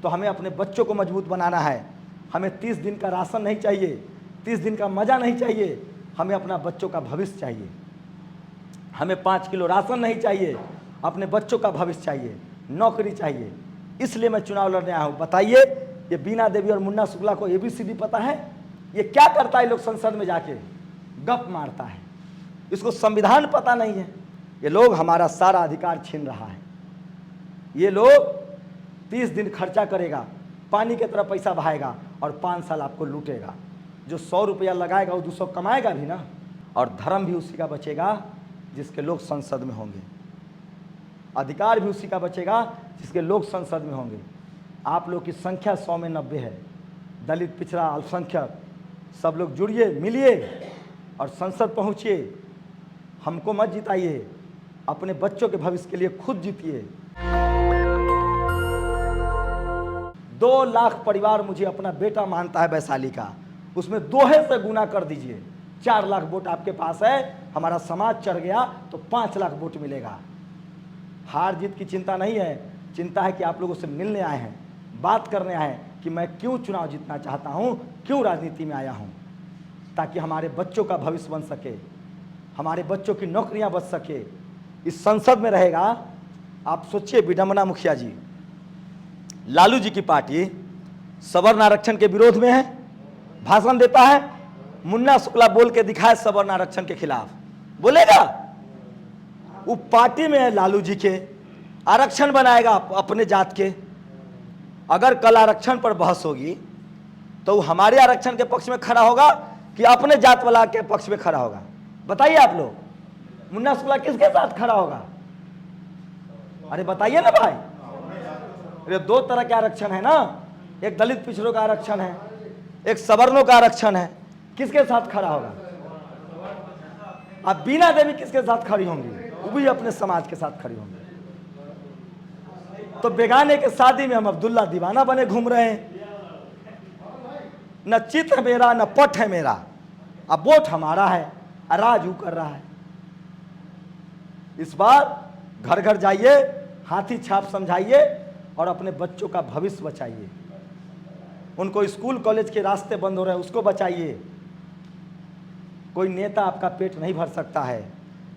तो हमें अपने बच्चों को मजबूत बनाना है। हमें 30 दिन का राशन नहीं चाहिए, 30 दिन का मज़ा नहीं चाहिए, हमें अपना बच्चों का भविष्य चाहिए। हमें 5 किलो राशन नहीं चाहिए, अपने बच्चों का भविष्य चाहिए, नौकरी चाहिए। इसलिए मैं चुनाव लड़ने आया हूँ। बताइए, ये बीना देवी और मुन्ना शुक्ला को ABCD पता है? ये क्या करता है? लोग संसद में जाके गप मारता है, इसको संविधान पता नहीं है। ये लोग हमारा सारा अधिकार छीन रहा है। ये लोग 30 दिन खर्चा करेगा, पानी की तरह पैसा बहाएगा और 5 साल आपको लूटेगा। जो 100 रुपया लगाएगा वो 200 कमाएगा भी ना। और धर्म भी उसी का बचेगा जिसके लोग संसद में होंगे, अधिकार भी उसी का बचेगा जिसके लोग संसद में होंगे। आप लोग की संख्या 100 में 90 है, दलित, पिछड़ा, अल्पसंख्यक, सब लोग जुड़िए, मिलिए और संसद पहुँचिए। हमको मत जिताइए, अपने बच्चों के भविष्य के लिए खुद जीतिए। 2 लाख परिवार मुझे अपना बेटा मानता है वैशाली का, उसमें 2 से गुना कर दीजिए। 4 लाख वोट आपके पास है, हमारा समाज चढ़ गया तो 5 लाख वोट मिलेगा। हार जीत की चिंता नहीं है, चिंता है कि आप लोगों से मिलने आए हैं, बात करने आए हैं कि मैं क्यों चुनाव जीतना चाहता हूं, क्यों राजनीति में आया हूं, ताकि हमारे बच्चों का भविष्य बन सके, हमारे बच्चों की नौकरियां बच सके। इस संसद में रहेगा, आप सोचिए, विडंबना मुखिया जी, लालू जी की पार्टी सवर्ण आरक्षण के विरोध में है, भाषण देता है। मुन्ना शुक्ला बोल के दिखाए सवर्ण आरक्षण के खिलाफ, बोलेगा? वो पार्टी में है लालू जी के, आरक्षण बनाएगा अपने जात के। अगर कल आरक्षण पर बहस होगी तो हमारे आरक्षण के पक्ष में खड़ा होगा कि अपने जात वाला के पक्ष में खड़ा होगा? बताइए आप लोग, मुन्ना शुक्ला किसके साथ खड़ा होगा? अरे बताइए ना भाई। अरे 2 तरह के आरक्षण है ना, एक दलित पिछड़ों का आरक्षण है, एक सवर्णों का आरक्षण है। किसके साथ खड़ा होगा? अब बीना देवी किसके साथ खड़ी होंगी? वो भी अपने समाज के साथ खड़ी होंगी। तो बेगाने के शादी में हम अब्दुल्ला दीवाना बने घूम रहे हैं। न चित है मेरा, न पट है मेरा, अब वोट हमारा है, राज ऊ कर रहा है। इस बार घर घर जाइए, हाथी छाप समझाइए और अपने बच्चों का भविष्य बचाइए। उनको स्कूल कॉलेज के रास्ते बंद हो रहे हैं, उसको बचाइए। कोई नेता आपका पेट नहीं भर सकता है,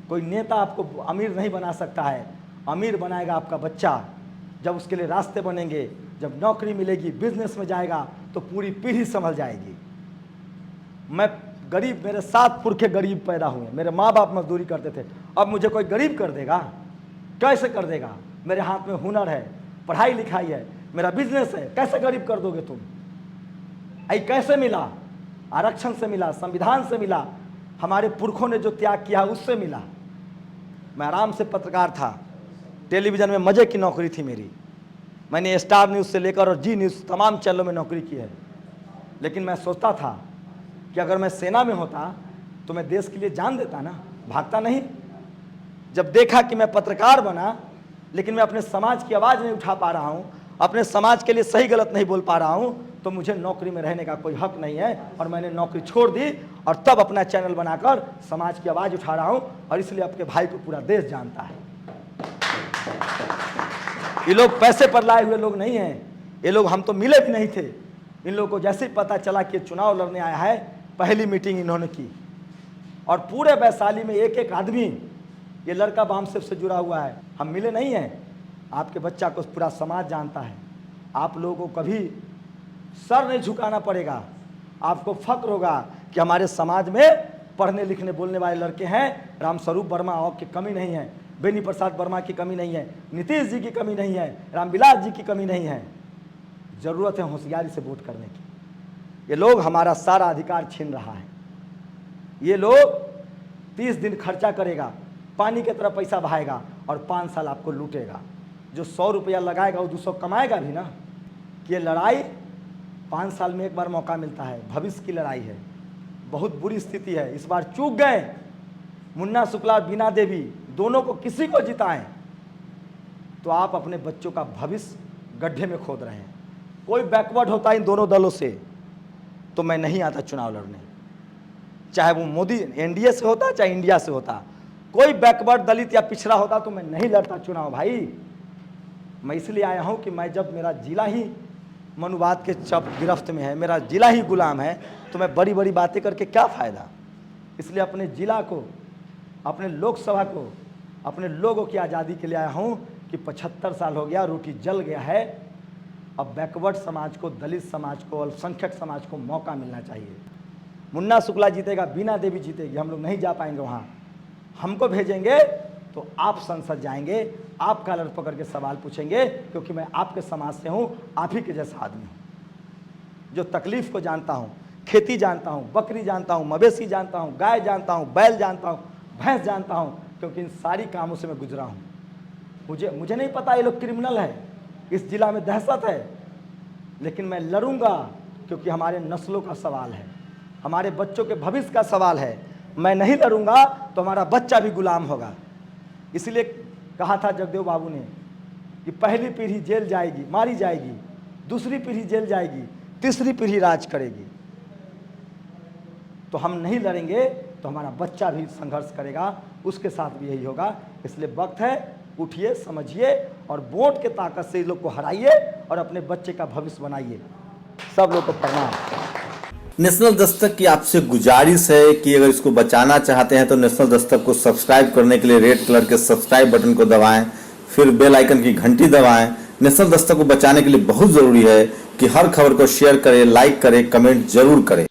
कोई नेता आपको अमीर नहीं बना सकता है। अमीर बनाएगा आपका बच्चा, जब उसके लिए रास्ते बनेंगे, जब नौकरी मिलेगी, बिजनेस में जाएगा तो पूरी पीढ़ी संभल जाएगी। मैं गरीब, मेरे 7 पुरखे गरीब पैदा हुए, मेरे माँ बाप मजदूरी करते थे, अब मुझे कोई गरीब कर देगा? कैसे कर देगा? मेरे हाथ में हुनर है, पढ़ाई लिखाई है, मेरा बिजनेस है, कैसे गरीब कर दोगे तुम? ऐ कैसे मिला? आरक्षण से मिला, संविधान से मिला, हमारे पुरखों ने जो त्याग किया उससे मिला। मैं आराम से पत्रकार था, टेलीविज़न में मज़े की नौकरी थी मेरी। मैंने स्टार न्यूज़ से लेकर और जी न्यूज़ तमाम चैनलों में नौकरी की है। लेकिन मैं सोचता था कि अगर मैं सेना में होता तो मैं देश के लिए जान देता ना, भागता नहीं। जब देखा कि मैं पत्रकार बना लेकिन मैं अपने समाज की आवाज़ नहीं उठा पा रहा हूँ, अपने समाज के लिए सही गलत नहीं बोल पा रहा हूँ, तो मुझे नौकरी में रहने का कोई हक नहीं है। और मैंने नौकरी छोड़ दी और तब अपना चैनल बनाकर समाज की आवाज़ उठा रहा हूँ। और इसलिए आपके भाई को पूरा देश जानता है। ये लोग पैसे पर लाए हुए लोग नहीं हैं, ये लोग हम तो मिले भी नहीं थे। इन लोगों को जैसे ही पता चला कि चुनाव लड़ने आया है, पहली मीटिंग इन्होंने की। और पूरे वैशाली में एक एक आदमी, ये लड़का बामसेफ से जुड़ा हुआ है, हम मिले नहीं हैं। आपके बच्चा को पूरा समाज जानता है। आप लोगों को कभी सर नहीं झुकाना पड़ेगा। आपको फक्र होगा कि हमारे समाज में पढ़ने लिखने बोलने वाले लड़के हैं। रामस्वरूप वर्मा और की कमी नहीं है, बेनी प्रसाद वर्मा की कमी नहीं है, नीतीश जी की कमी नहीं है, रामविलास जी की कमी नहीं है। ज़रूरत है होशियारी से वोट करने की। ये लोग हमारा सारा अधिकार छीन रहा है। ये लोग 30 दिन खर्चा करेगा, पानी की तरह पैसा बहाएगा और 5 साल आपको लूटेगा। जो 100 रुपया लगाएगा वो 200 कमाएगा भी ना। कि ये लड़ाई 5 साल में एक बार मौका मिलता है, भविष्य की लड़ाई है। बहुत बुरी स्थिति है, इस बार चूक गए। मुन्ना शुक्ला, बीना देवी दोनों को किसी को जिताएं तो आप अपने बच्चों का भविष्य गड्ढे में खोद रहे हैं। कोई बैकवर्ड होता इन दोनों दलों से तो मैं नहीं आता चुनाव लड़ने, चाहे वो मोदी एनडीए से होता चाहे इंडिया से होता। कोई बैकवर्ड दलित या पिछड़ा होता तो मैं नहीं लड़ता चुनाव भाई। मैं इसलिए आया हूं कि मैं जब मेरा जिला ही मनुवाद के चप गिरफ्त में है, मेरा जिला ही गुलाम है, तो मैं बड़ी बड़ी बातें करके क्या फ़ायदा। इसलिए अपने जिला को, अपने लोकसभा को, अपने लोगों की आज़ादी के लिए आया हूँ कि 75 साल हो गया, रोटी जल गया है। अब बैकवर्ड समाज को, दलित समाज को, अल्पसंख्यक समाज को मौका मिलना चाहिए। मुन्ना शुक्ला जीतेगा, बीना देवी जीतेगी, हम लोग नहीं जा पाएंगे वहाँ। हमको भेजेंगे तो आप संसद जाएंगे, आप कॉलर पकड़ के सवाल पूछेंगे, क्योंकि मैं आपके समाज से हूँ, आप ही के जैसा आदमी हूँ जो तकलीफ़ को जानता हूँ, खेती जानता हूँ, बकरी जानता हूँ, मवेशी जानता हूँ, गाय जानता हूँ, बैल जानता हूँ, भैंस जानता हूँ, क्योंकि इन सारी कामों से मैं गुजरा हूँ। मुझे नहीं पता ये लोग क्रिमिनल है, इस जिला में दहशत है, लेकिन मैं लड़ूंगा क्योंकि हमारे नस्लों का सवाल है, हमारे बच्चों के भविष्य का सवाल है। मैं नहीं लड़ूंगा तो हमारा बच्चा भी गुलाम होगा। इसलिए कहा था जगदेव बाबू ने कि पहली पीढ़ी जेल जाएगी, मारी जाएगी, दूसरी पीढ़ी जेल जाएगी, तीसरी पीढ़ी राज करेगी। तो हम नहीं लड़ेंगे तो हमारा बच्चा भी संघर्ष करेगा, उसके साथ भी यही होगा। इसलिए वक्त है, उठिए, समझिए और वोट के ताकत से इस लोग को हराइए और अपने बच्चे का भविष्य बनाइए। सब लोग को प्रणाम। नेशनल दस्तक की आपसे गुजारिश है कि अगर इसको बचाना चाहते हैं तो नेशनल दस्तक को सब्सक्राइब करने के लिए रेड कलर के सब्सक्राइब बटन को दबाएं, फिर बेल आइकन की घंटी दबाएं। नेशनल दस्तक को बचाने के लिए बहुत जरूरी है कि हर खबर को शेयर करें, लाइक करें, कमेंट जरूर करें।